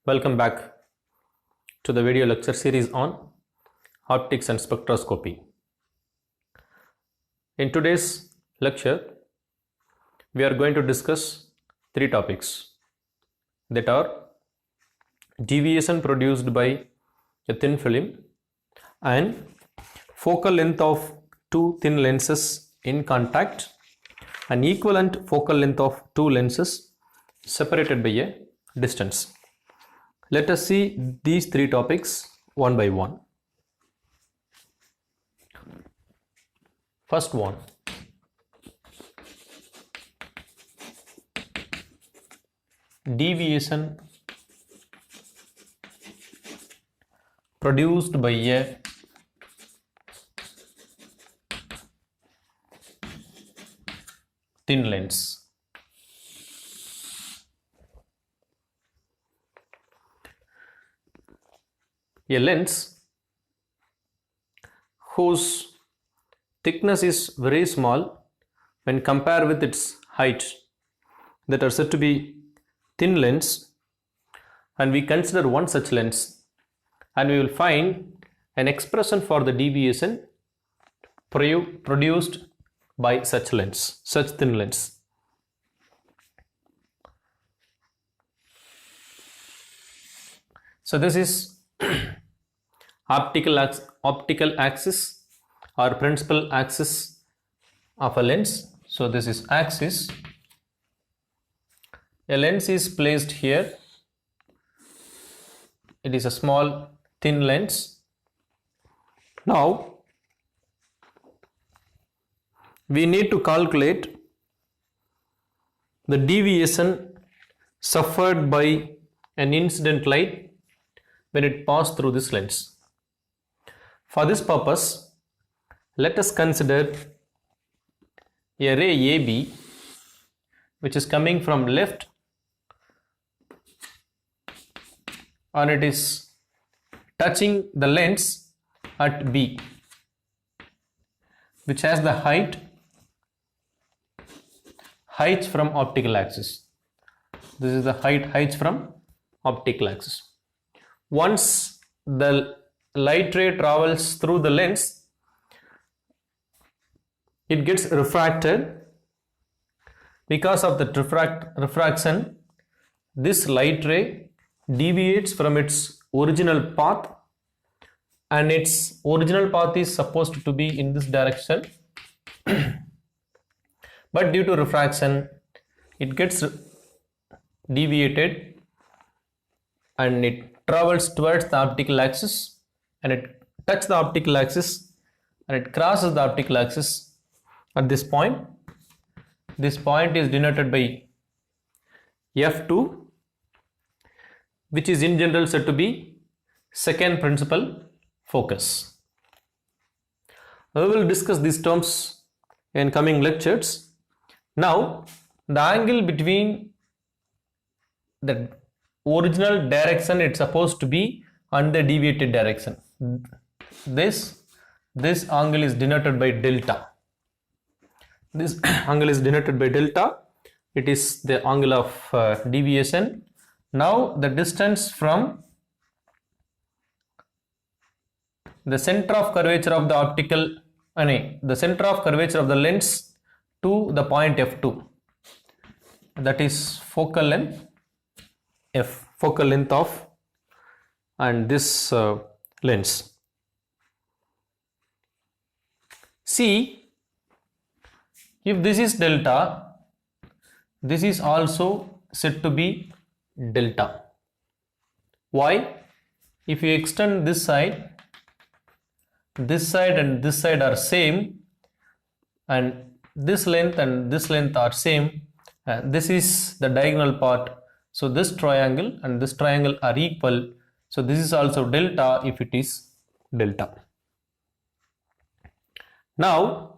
Welcome back to the video lecture series on optics and spectroscopy. In today's lecture, we are going to discuss three topics that are deviation produced by a thin film and focal length of two thin lenses in contact and equivalent focal length of two lenses separated by a distance. Let us see these three topics one by one. First one, deviation produced by a thin lens. A lens whose thickness is very small when compared with its height, that are said to be thin lens, and we consider one such lens and we will find an expression for the deviation produced by such lens, such thin lens. So this is optical axis or principal axis of a lens. So this is axis. A lens is placed here. It is a small thin lens. Now we need to calculate the deviation suffered by an incident light when it passed through this lens. For this purpose, let us consider a ray AB which is coming from left and it is touching the lens at B, which has the height from optical axis. This is the height from optical axis. Once the light ray travels through the lens, it gets refracted. Because of the refraction, this light ray deviates from its original path, and its original path is supposed to be in this direction. But due to refraction, it gets deviated and it travels towards the optical axis, and it touches the optical axis and it crosses the optical axis at this point. This point is denoted by F2, which is in general said to be second principal focus. We will discuss these terms in coming lectures. Now, the angle between the original direction it's supposed to be and the deviated direction, this angle is denoted by delta. This angle is denoted by delta. It is the angle of deviation. Now the distance from the center of curvature of the the center of curvature of the lens to the point F2, that is focal length F, focal length of and this lens. See, if this is delta, this is also said to be delta. Why? If you extend this side and this side are same, and this length are same, this is the diagonal part. So this triangle and this triangle are equal. So this is also delta if it is delta. Now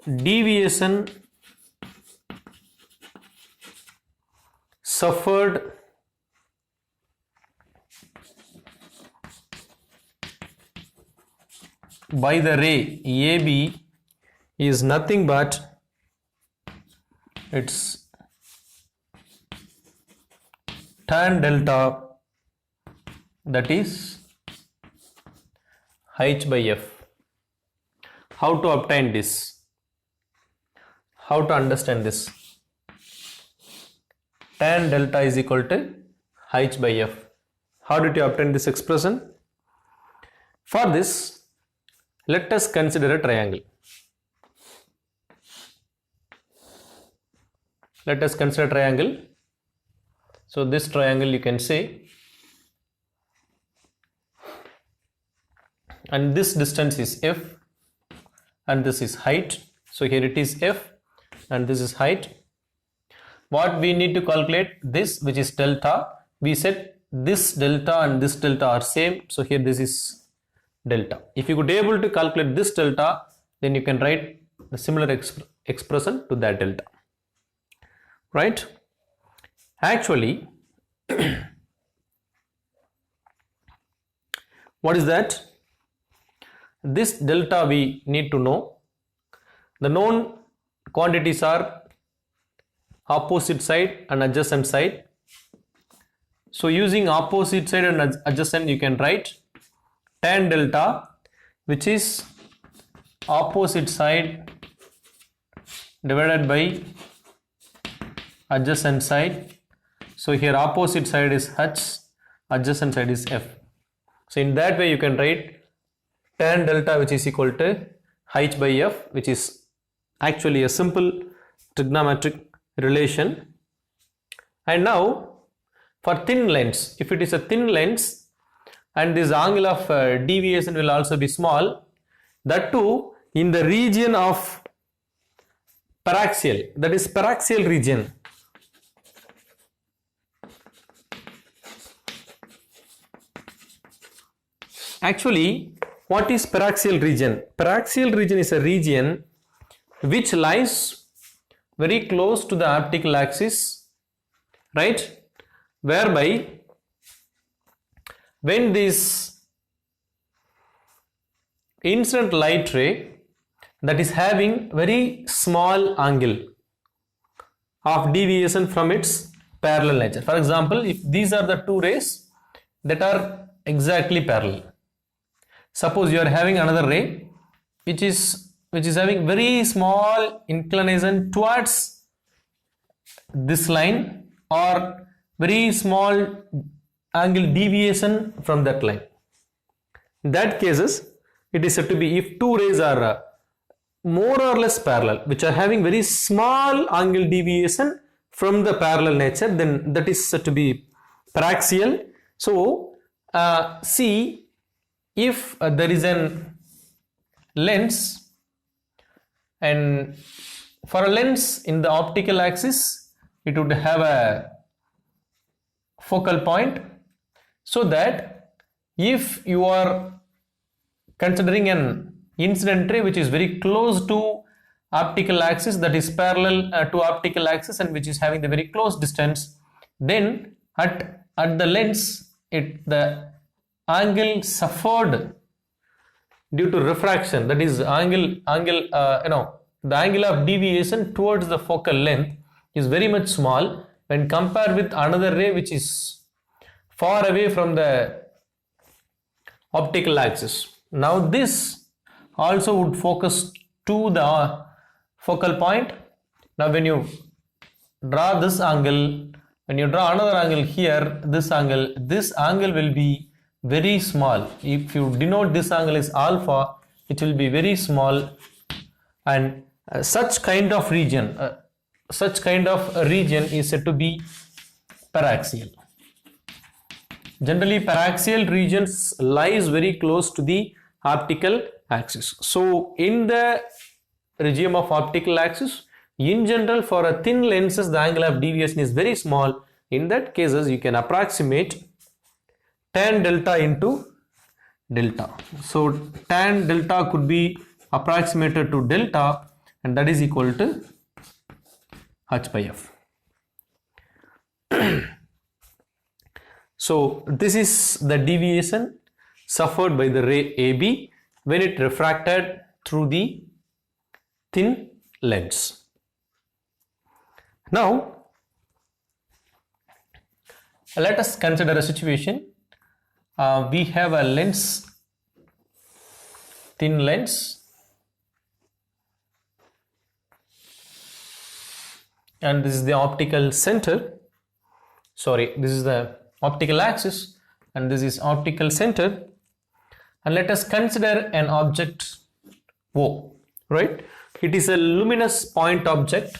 deviation suffered by the ray AB is nothing but its tan delta, that is h by f. How to obtain this? How to understand this? Tan delta is equal to h by f. How did you obtain this expression? For this, let us consider a triangle. Let us consider a triangle. So this triangle you can say, and this distance is f, and this is height. So here it is f, and this is height. What we need to calculate, this which is delta. We said this delta and this delta are same, so here this is delta. If you could be able to calculate this delta, then you can write the similar expression to that delta, right? Actually, what is that? This delta we need to know. The known quantities are opposite side and adjacent side. So using opposite side and adjacent, you can write tan delta, which is opposite side divided by adjacent side. So here opposite side is h, adjacent side is f. So in that way you can write tan delta, which is equal to h by f, which is actually a simple trigonometric relation. And now for thin lens, if it is a thin lens and this angle of deviation will also be small, that too in the region of paraxial, that is paraxial region. Actually, what is paraxial region? Paraxial region is a region which lies very close to the optical axis, right? Whereby when this incident light ray that is having very small angle of deviation from its parallel nature. For example, if these are the two rays that are exactly parallel. Suppose you are having another ray which is having very small inclination towards this line or very small angle deviation from that line. In that cases, it is said to be, if two rays are more or less parallel, which are having very small angle deviation from the parallel nature, then that is said to be paraxial. So see, if there is an lens, and for a lens in the optical axis, it would have a focal point, so that if you are considering an incident ray which is very close to optical axis, that is parallel to optical axis and which is having the very close distance, then at the lens, the angle suffered due to refraction, that is the angle of deviation towards the focal length is very much small when compared with another ray which is far away from the optical axis. Now this also would focus to the focal point. Now when you draw this angle, when you draw another angle here, this angle will be very small. If you denote this angle as alpha, it will be very small, and such kind of region is said to be paraxial. Generally, paraxial regions lies very close to the optical axis. So in the regime of optical axis, in general, for a thin lenses, the angle of deviation is very small. In that cases, you can approximate tan delta into delta. So tan delta could be approximated to delta, and that is equal to h by f. So this is the deviation suffered by the ray AB when it refracted through the thin lens. Now Let us consider a situation. We have a lens, thin lens, and this is the optical center. Sorry, this is the optical axis and this is optical center. And let us consider an object O, right? It is a luminous point object.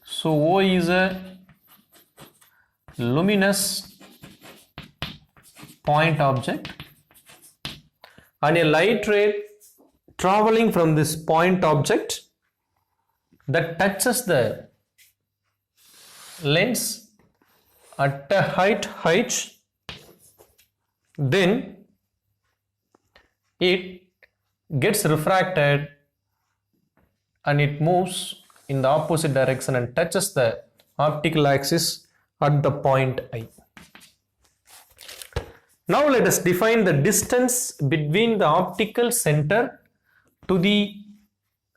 So O is a luminous point object, and a light ray traveling from this point object that touches the lens at a height h, then it gets refracted and it moves in the opposite direction and touches the optical axis at the point I. Now let us define the distance between the optical center to the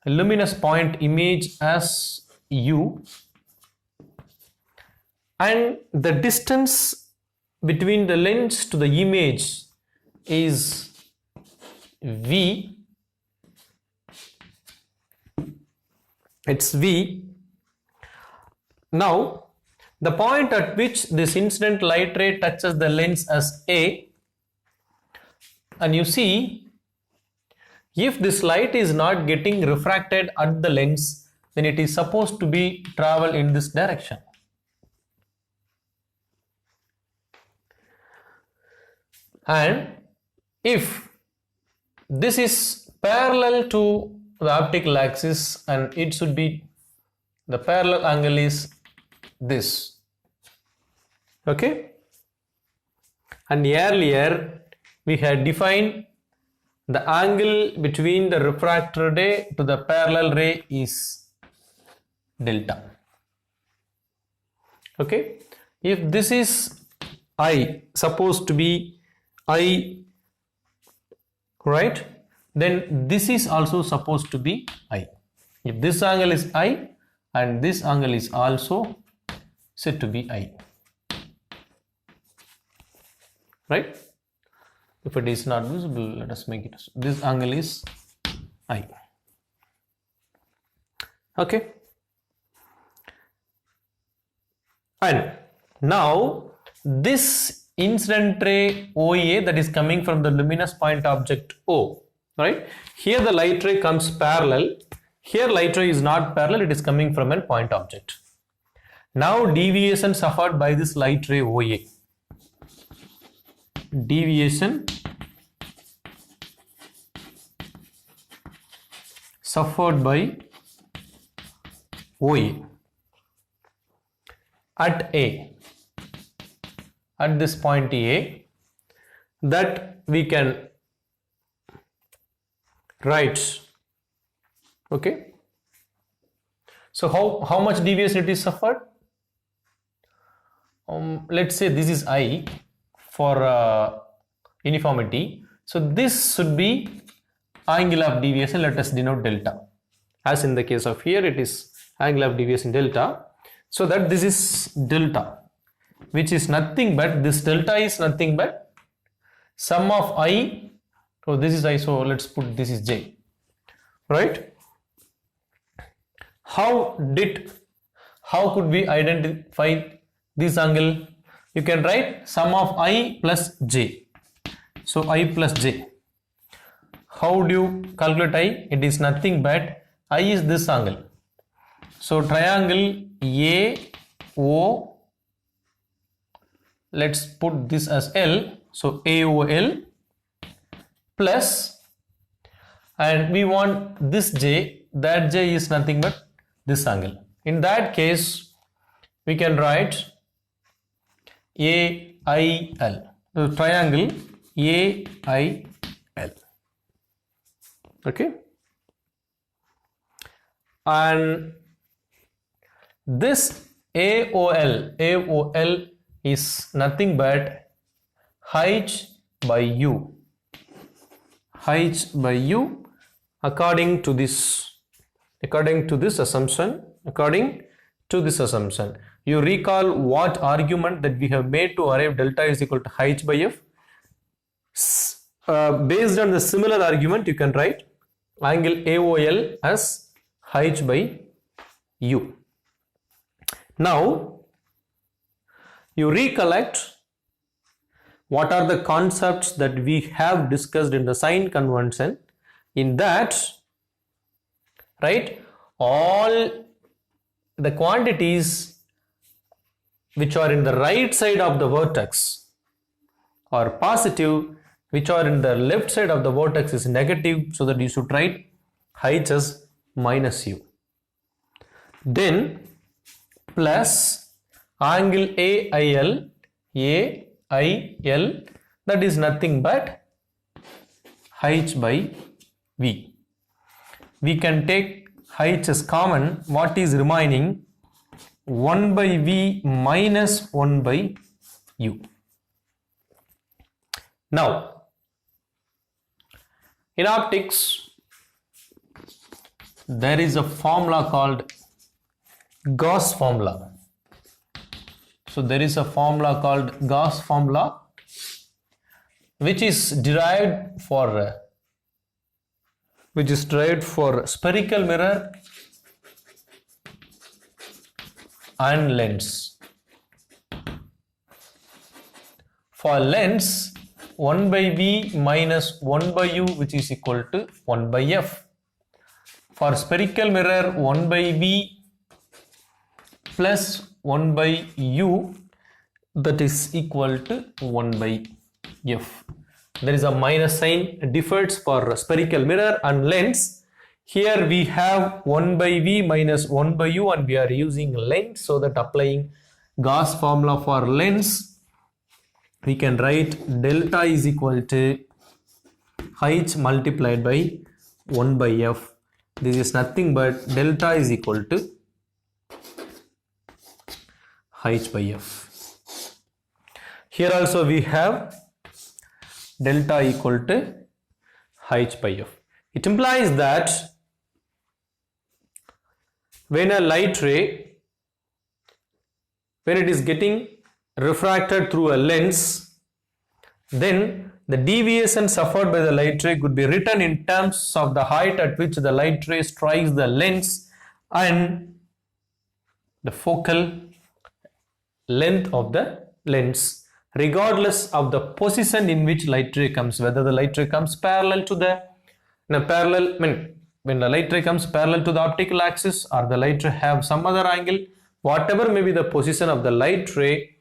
luminous point image as U, and the distance between the lens to the image is V. It's V. Now the point at which this incident light ray touches the lens as A, and you see, if this light is not getting refracted at the lens, then it is supposed to be travel in this direction. And if this is parallel to the optical axis, and it should be, the parallel angle is this, okay? And earlier we had defined the angle between the refractor ray to the parallel ray is delta, okay? If this is I, supposed to be I, right, then this is also supposed to be I. If this angle is I and this angle is also said to be I, right? If it is not visible, let us make it, this angle is I, okay? And now this incident ray OA that is coming from the luminous point object O, right? Here the light ray comes parallel. Here light ray is not parallel, it is coming from a point object. Now deviation suffered by this light ray OA. Deviation suffered by OA at A, at this point A, that we can write, okay? So how much deviation it is suffered? Let's say this is I for uniformity. So this should be angle of deviation, let us denote delta. As in the case of here, it is angle of deviation delta. So that this is delta, which is nothing but, this delta is nothing but sum of I. So this is I, so let's put this is J, right? How could we identify this angle? You can write sum of I plus J. So I plus J. How do you calculate I? It is nothing but I is this angle. So triangle AO, let's put this as L. So AOL plus, and we want this J, that J is nothing but this angle. In that case, we can write AIL, the triangle AIL, okay? And this AOL is nothing but H by U, H by U according to this assumption, according to this assumption. You recall what argument that we have made to arrive delta is equal to h by f. Based on the similar argument, you can write angle AOL as h by u. Now, you recollect what are the concepts that we have discussed in the sign convention. In that, right, all the quantities which are in the right side of the vertex are positive, which are in the left side of the vertex is negative, so that you should write h as minus u. Then plus angle AIL, that is nothing but h by v. We can take h as common. What is remaining? 1 by v minus 1 by u. Now, in optics, there is a formula called Gauss formula. So there is a formula called Gauss formula, which is derived for spherical mirror and lens. For lens, 1 by v minus 1 by u, which is equal to 1 by f. For spherical mirror, 1 by v plus 1 by u, that is equal to 1 by f. There is a minus sign differs for spherical mirror and lens. Here we have 1 by v minus 1 by u, and we are using lens, so that applying Gauss formula for lens, we can write delta is equal to h multiplied by 1 by f. This is nothing but delta is equal to h by f. Here also we have delta equal to h by f. It implies that when a light ray, when it is getting refracted through a lens, then the deviation suffered by the light ray could be written in terms of the height at which the light ray strikes the lens and the focal length of the lens, regardless of the position in which light ray comes, whether the light ray comes parallel to the when the light ray comes parallel to the optical axis, or the light ray have some other angle, whatever may be the position of the light ray,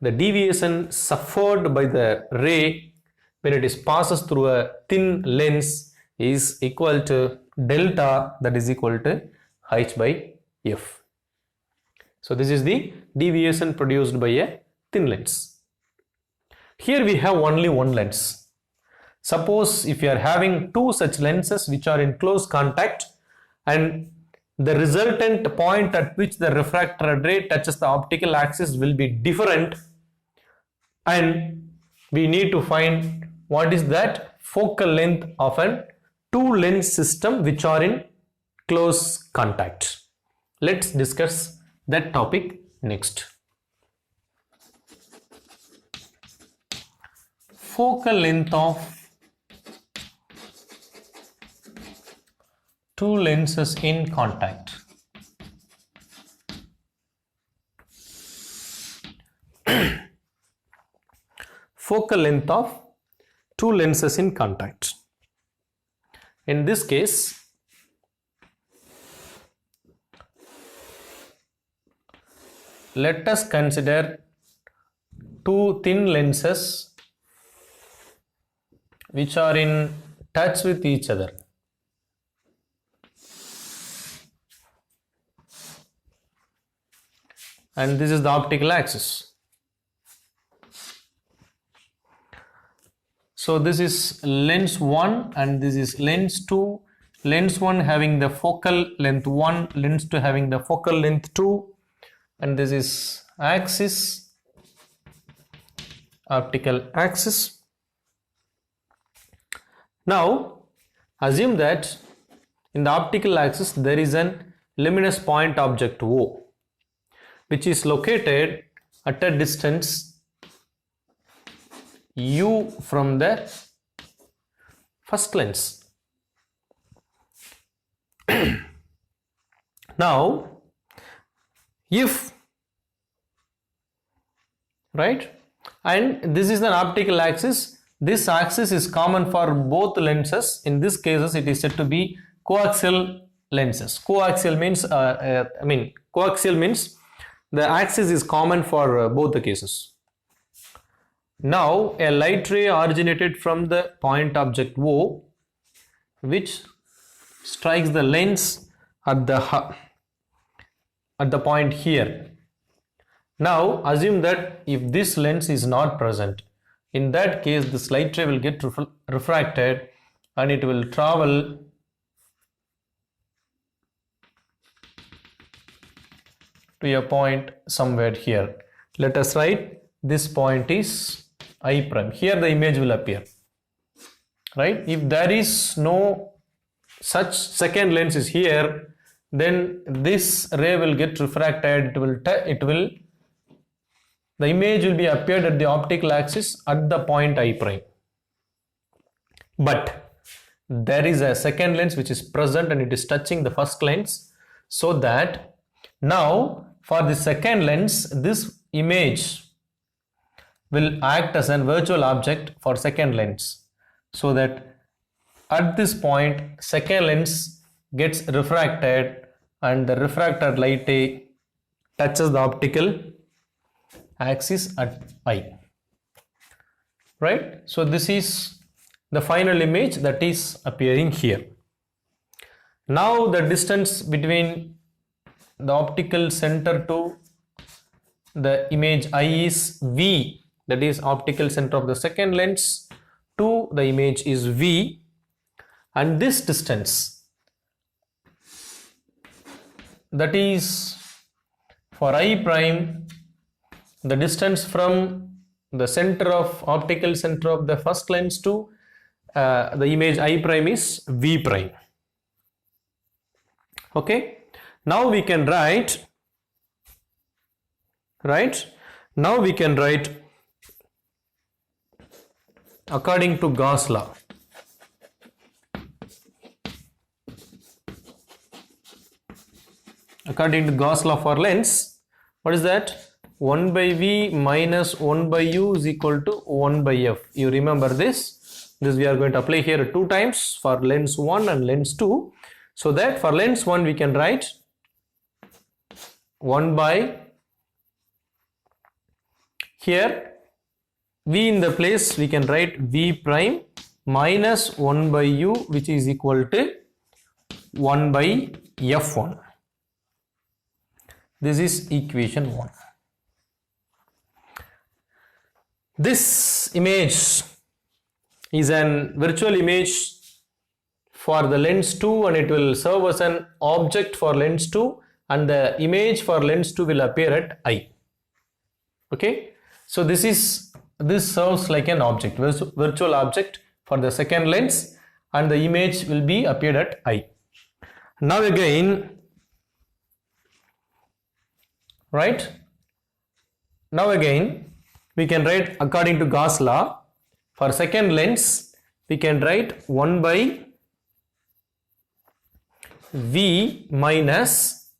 the deviation suffered by the ray when it is passes through a thin lens is equal to delta, that is equal to h by f. So this is the deviation produced by a thin lens. Here we have only one lens. Suppose if you are having two such lenses which are in close contact, and the resultant point at which the refracted ray touches the optical axis will be different, and we need to find what is that focal length of a two lens system which are in close contact. Let's discuss that topic next. Focal length of two lenses in contact. Focal length of two lenses in contact. In this case, let us consider two thin lenses which are in touch with each other. And this is the optical axis. So this is lens 1 and this is lens 2. Lens 1 having the focal length 1, lens 2 having the focal length 2, and this is axis, optical axis. Now assume that in the optical axis there is an luminous point object O, which is located at a distance u from the first lens. Now, if, right, and this is an optical axis, this axis is common for both lenses. In this cases, it is said to be coaxial lenses. Coaxial means, coaxial means the axis is common for both the cases. Now, a light ray originated from the point object O, which strikes the lens at the point here. Now, assume that if this lens is not present, in that case, this light ray will get refracted and it will travel to a point somewhere here. Let us write this point is I prime. Here the image will appear, right? If there is no such second lens is here, then this ray will get refracted. The image will be appeared at the optical axis at the point I prime. But there is a second lens which is present and it is touching the first lens, so that now for the second lens, this image will act as a virtual object for second lens, so that at this point second lens gets refracted and the refracted light ray touches the optical axis at I, right? So this is the final image that is appearing here. Now the distance between the optical center to the image I is V, that is optical center of the second lens to the image is V, and this distance, that is for I prime, the distance from the center of optical center of the first lens to the image I prime is V prime. Okay, now we can write, now we can write according to Gauss law. According to Gauss law for lens, what is that? 1 by V minus 1 by U is equal to 1 by F. You remember this? This we are going to apply here 2 times for lens 1 and lens 2. So that for lens 1 we can write 1 by, here V in the place we can write V prime minus 1 by U, which is equal to 1 by F1. This is equation 1. This image is an virtual image for the lens 2 and it will serve as an object for lens 2, and the image for lens 2 will appear at I. Okay, so this serves like an object, virtual object for the second lens, and the image will be appeared at I. Now again, right, now again we can write according to Gauss law, for second lens we can write 1 by V minus,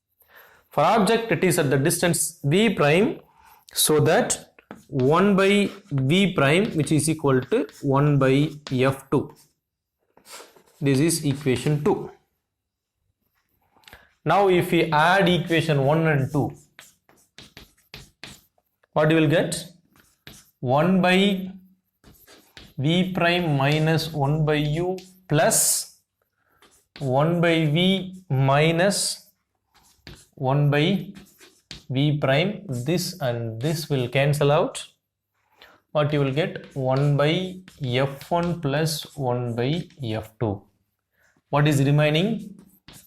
for object it is at the distance V prime, so that 1 by V prime, which is equal to 1 by F2. This is equation 2. Now if we add equation 1 and 2, what you will get? 1 by V prime minus 1 by U plus 1 by V minus 1 by V prime. This and this will cancel out. What you will get? 1 by F1 plus 1 by F2. What is remaining?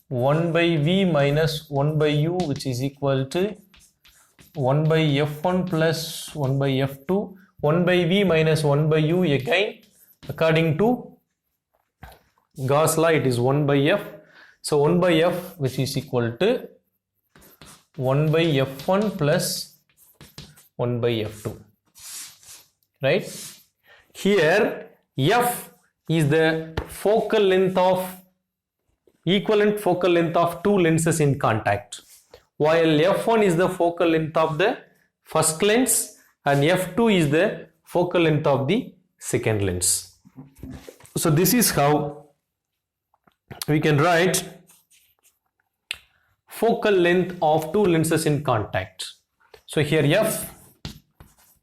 1 by V minus 1 by U, which is equal to 1 by F1 plus 1 by F2. 1 by V minus 1 by U, again according to Gauss law it is 1 by F. So 1 by f, which is equal to 1 by f1 plus 1 by f2, right? Here f is the focal length of equivalent focal length of two lenses in contact, while f1 is the focal length of the first lens and f2 is the focal length of the second lens. So this is how we can write focal length of two lenses in contact. So here f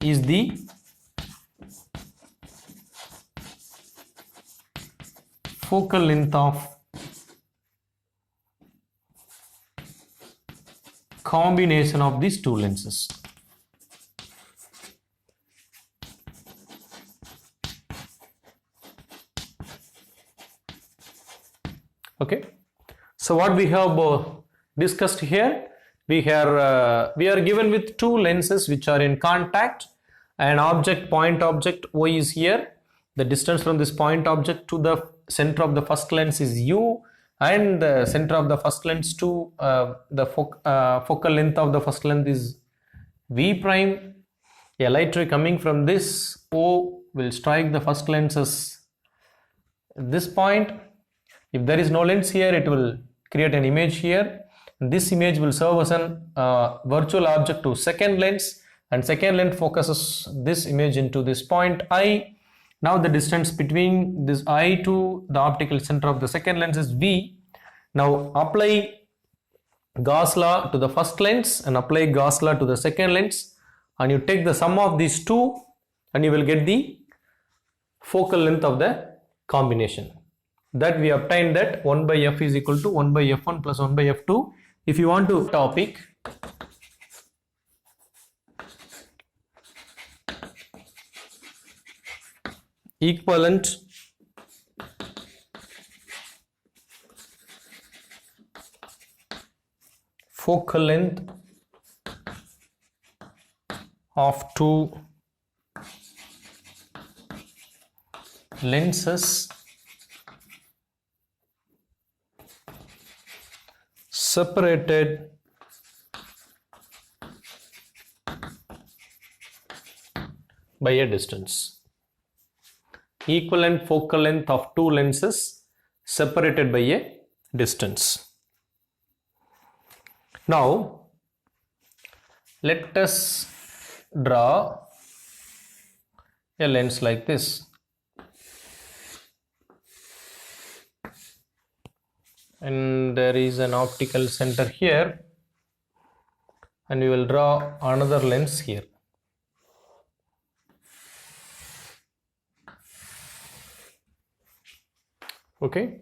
is the focal length of combination of these two lenses. Okay, so what we have discussed here, we are given with two lenses which are in contact. An object, point object y is here. The distance from this point object to the center of the first lens is u, and the center of the first lens to the focal length of the first lens is v prime. A light ray coming from this O will strike the first lenses at this point. If there is no lens here, it will create an image here. This image will serve as an virtual object to second lens, and second lens focuses this image into this point I. Now the distance between this I to the optical center of the second lens is V. Now apply Gauss law to the first lens and apply Gauss law to the second lens, and you take the sum of these two and you will get the focal length of the combination. That we obtained that 1 by f is equal to 1 by f1 plus 1 by f2. If you want to topic, equivalent focal length of two lenses separated by a distance. Equivalent focal length of two lenses separated by a distance. Now let us draw a lens like this. And there is an optical center here, and we will draw another lens here. Okay,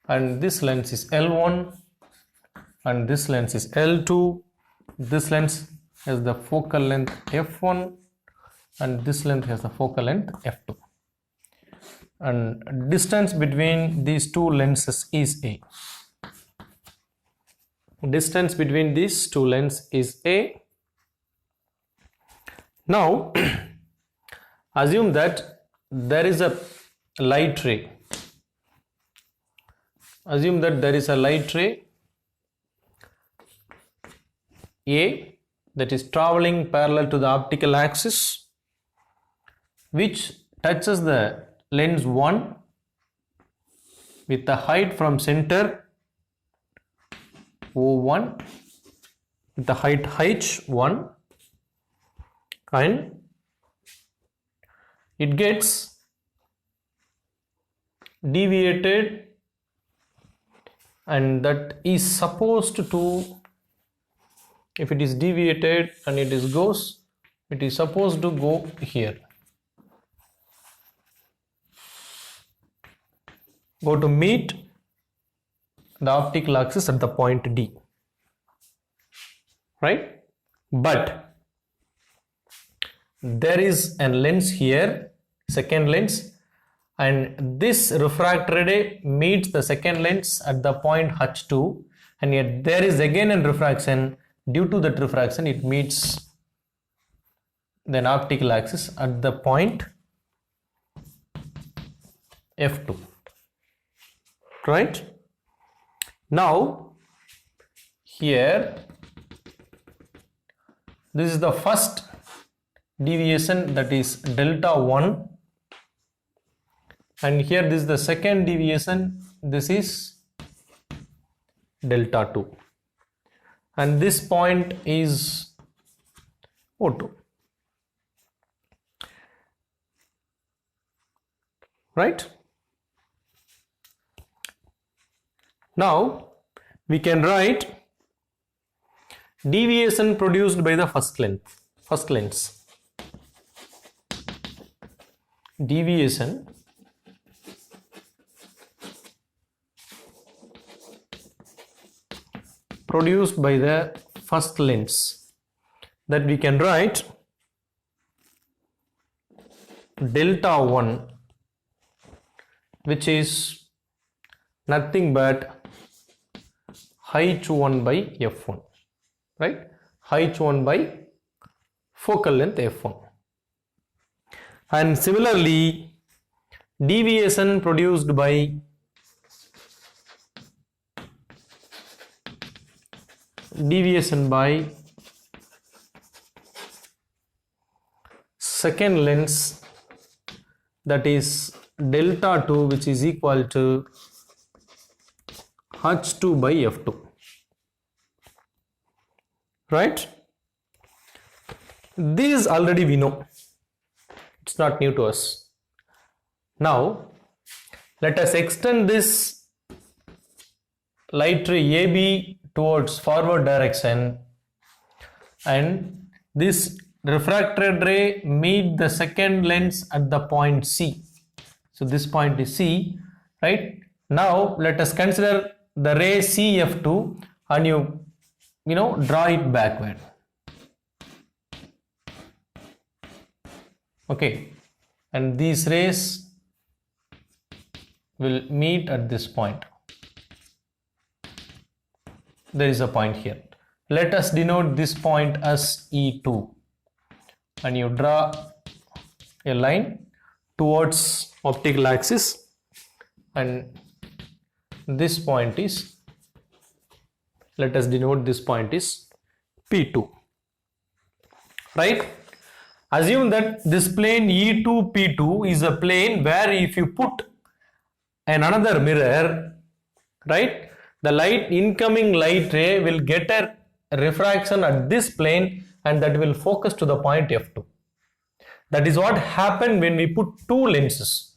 and this lens is L1 and this lens is L2. This lens has the focal length f1 and this length has the focal length f2, and distance between these two lenses is A. Distance between these two lenses is A. Now assume that there is a light ray. Assume that there is a light ray A that is traveling parallel to the optical axis, which touches the lens 1 with the height from center O1 with the height h1, and it gets deviated, and that is supposed to, if it is deviated and it is supposed to go here, go to meet the optical axis at the point D, right? But there is a lens here, second lens, and this refracted ray meets the second lens at the point H2, and yet there is again a refraction. Due to that refraction, it meets the optical axis at the point F2. right? Now here this is the first deviation, that is delta 1, and here this is the second deviation, this is delta 2, and this point is O2, right? Now we can write deviation produced by the first lens, deviation produced by the first lens, that we can write delta 1, which is nothing but H1 by F1, right? H1 by focal length F1. And similarly, deviation produced by second lens, that is delta 2, which is equal to H2 by F2, right? This already we know, it's not new to us. Now let us extend this light ray AB towards forward direction, and this refracted ray meet the second lens at the point C. So this point is C, right? Now let us consider the ray CF2, and you draw it backward. Okay, and these rays will meet at this point. There is a point here. Let us denote this point as E2, and you draw a line towards optical axis, and this point is, let us denote this point is P2, right? Assume that this plane E2 P2 is a plane where if you put another mirror, right, the incoming light ray will get a refraction at this plane, and that will focus to the point F2. That is what happened when we put two lenses.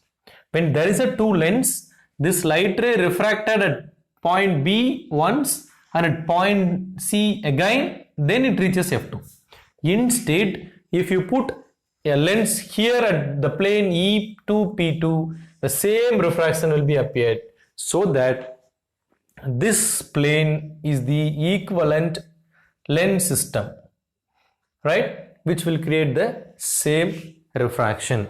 When there is a two lens, this light ray refracted at point B once and at point C again, then it reaches F2. Instead, if you put a lens here at the plane E2 P2, the same refraction will be appeared, so that this plane is the equivalent lens system, right, which will create the same refraction.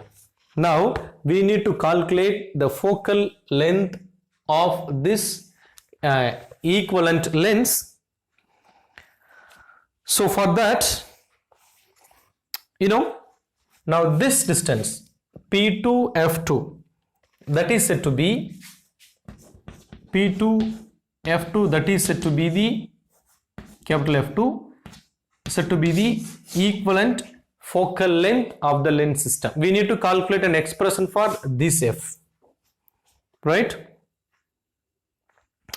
Now we need to calculate the focal length of this equivalent lens. So for that, now this distance P2 F2, that is said to be P2 F2, that is said to be the capital F2, said to be the equivalent focal length of the lens system. We need to calculate an expression for this F, right?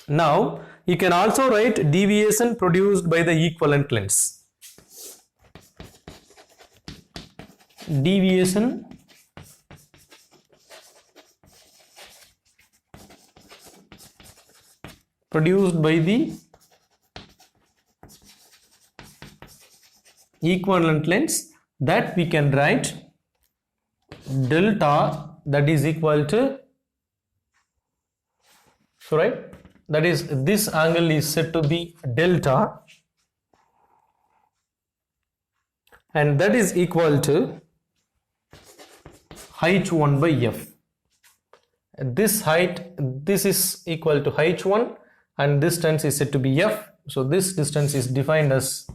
Now you can also write deviation produced by the equivalent lens. Deviation produced by the equivalent lens, that we can write delta, that is equal to, so right, that is this angle is said to be delta, and that is equal to H1 by F. This height, this is equal to H1, and this distance is said to be F. So this distance is defined as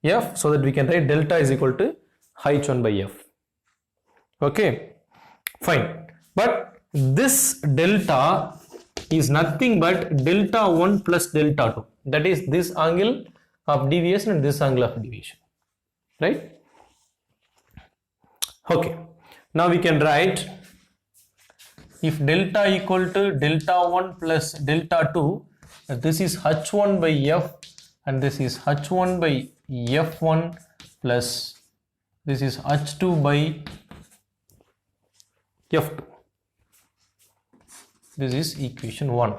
F, so that we can write delta is equal to H1 by F. Okay, fine. But this delta is nothing but delta 1 plus delta 2. That is this angle of deviation and this angle of deviation, right? Okay, now we can write, if delta equal to delta 1 plus delta 2, this is h1 by f and this is h1 by f1 plus this is h2 by f2. This is equation 1.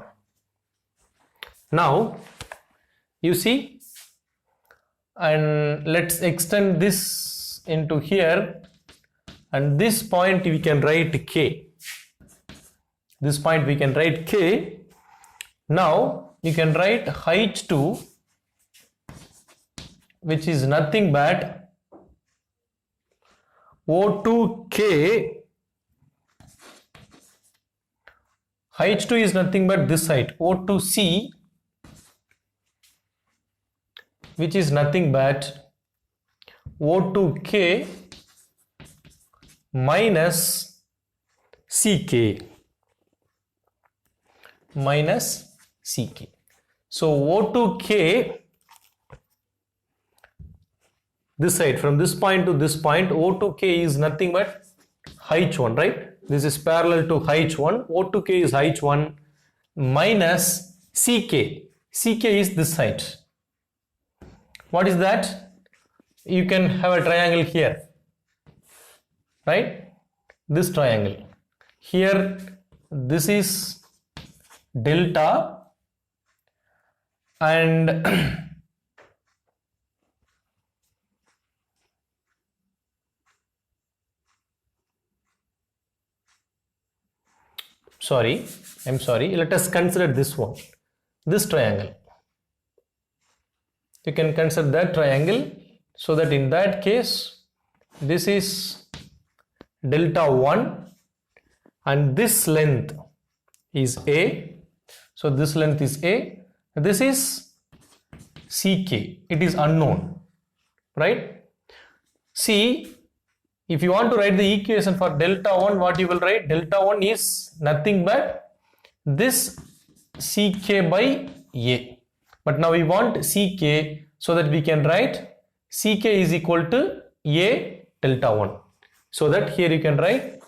Now you see, and let's extend this into here, and this point we can write k. This point we can write k. Now you can write h2, which is nothing but O2k. H2 is nothing but this side, O2c, which is nothing but O2k minus ck. Minus ck. So O2k, this side from this point to this point, O2k is nothing but H1, right? This is parallel to H1. O2k is H1 minus ck. Ck is this side. What is that? You can have a triangle here, right? This triangle. Here, this is delta and I'm sorry, let us consider this one, this triangle. You can consider that triangle, so that in that case, this is delta 1 and this length is A. So this length is A. This is ck. It is unknown, right? See, if you want to write the equation for delta 1, what you will write? Delta 1 is nothing but this ck by A. But now we want ck, so that we can write ck is equal to A delta 1. So that here you can write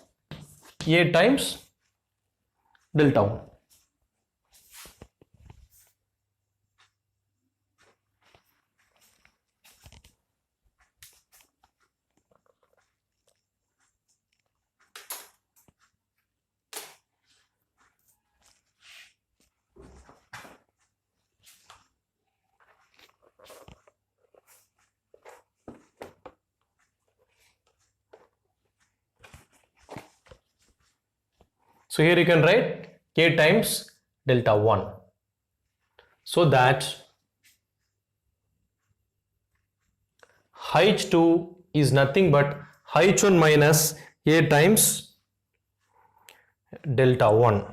A times delta 1. So here you can write k times delta 1. So that H2 is nothing but H1 minus A times delta 1.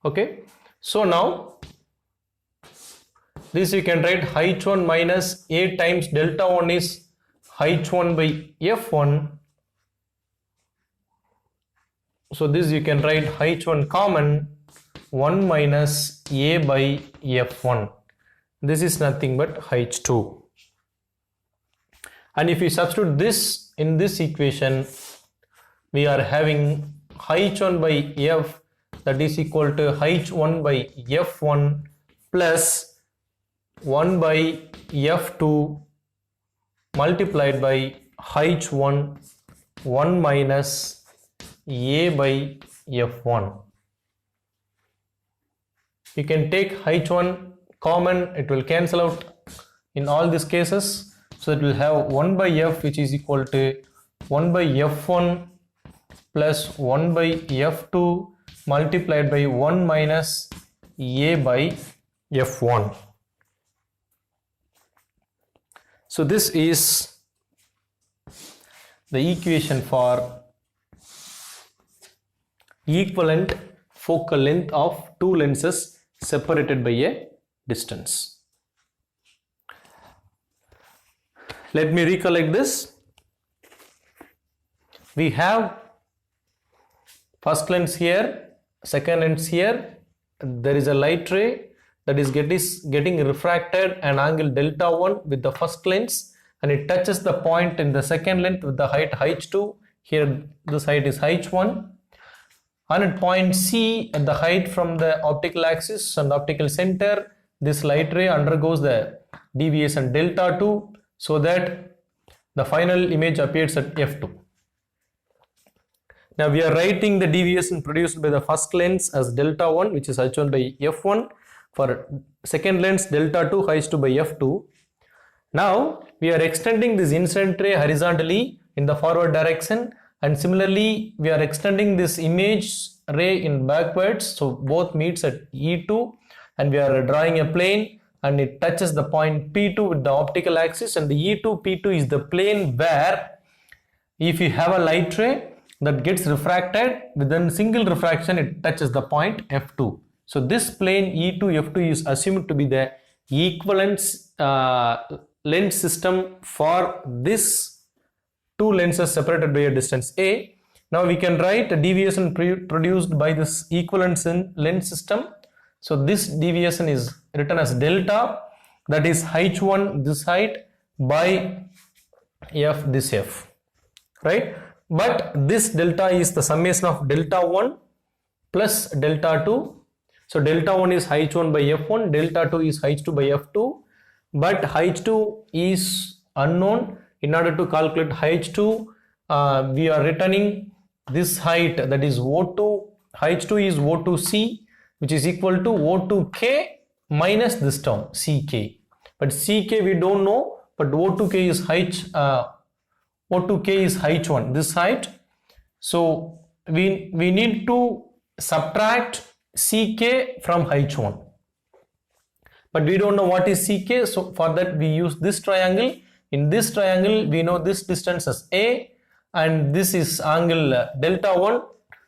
Okay, so now this you can write H1 minus A times delta 1 is H1 by F1. So this you can write H1 common 1 minus A by F1. This is nothing but H2. And if you substitute this in this equation, we are having H1 by F, that is equal to H1 by F1 plus 1 by F2 multiplied by H1 1 minus A by F1. You can take H1 common, it will cancel out in all these cases. So it will have 1 by F, which is equal to 1 by F1 plus 1 by F2 multiplied by 1 minus A by F1. So this is the equation for equivalent focal length of two lenses separated by a distance. Let me recollect this. We have first lens here, second lens here. There is a light ray that is getting refracted an angle delta 1 with the first lens, and it touches the point in the second lens with the height h2. Here this height is h1, and at point C at the height from the optical axis and optical center, this light ray undergoes the deviation delta 2 so that the final image appears at f2. Now we are writing the deviation produced by the first lens as delta 1, which is h1 by f1. For second lens, delta 2 h2 by f2. Now we are extending this incident ray horizontally in the forward direction, and similarly we are extending this image ray in backwards, so both meets at E2, and we are drawing a plane and it touches the point P2 with the optical axis, and the E2 P2 is the plane where if you have a light ray that gets refracted, within single refraction it touches the point F2. So this plane E2 F2 is assumed to be the equivalence lens system for this two lenses separated by a distance A. Now we can write a deviation produced by this equivalence lens system. So this deviation is written as delta, that is h1 this height by f this f, right? But this delta is the summation of delta 1 plus delta 2. So delta 1 is h1 by f1, delta 2 is h2 by f2, but h2 is unknown. In order to calculate h2, we are returning this height, that is O2. h2 is O2c, which is equal to O2k minus this term ck. But ck we don't know, but O2k is O2k is h1, this height. So we need to subtract ck from h1, but we don't know what is ck. So for that we use this triangle. In this triangle we know this distance as a, and this is angle delta 1.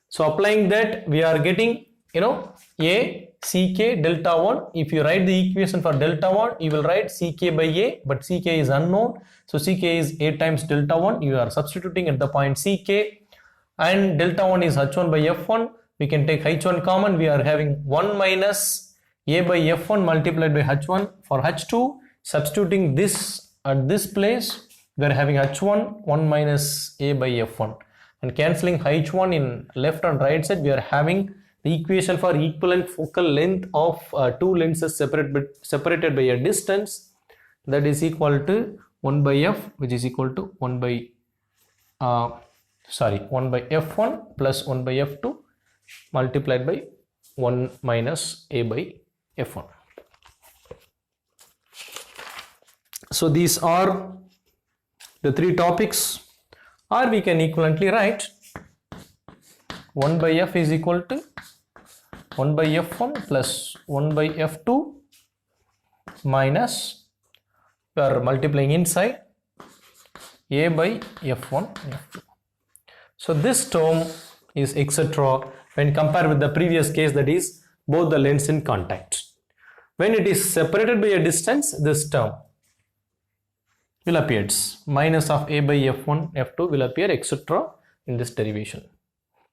So applying that we are getting, a ck delta 1. If you write the equation for delta 1, you will write ck by a, but ck is unknown, so ck is a times delta 1. You are substituting at the point ck, and delta 1 is h1 by f1. We can take h1 common. We are having 1 minus a by f1 multiplied by h1. For h2, substituting this at this place, we are having h1 1 minus a by f1, and cancelling h1 in left and right side, we are having the equation for equivalent focal length of two lenses separated by a distance, that is equal to 1 by f, which is equal to 1 by f1 plus 1 by f2 multiplied by 1 minus a by f1. So these are the three topics, or we can equivalently write 1 by f is equal to 1 by f1 plus 1 by f2 minus, we are multiplying inside, a by f1 f2. So this term is etc. when compared with the previous case, that is both the lens in contact. When it is separated by a distance, this term will appear, minus of a by f1 f2 will appear etc. in this derivation.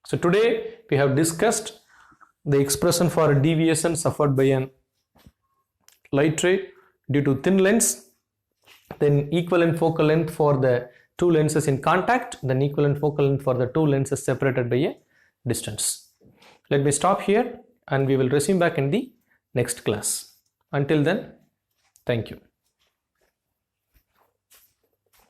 So today we have discussed the expression for a deviation suffered by an light ray due to thin lens, then equivalent focal length for the two lenses in contact, then equivalent focal length for the two lenses separated by a distance. Let me stop here and we will resume back in the next class. Until then, thank you.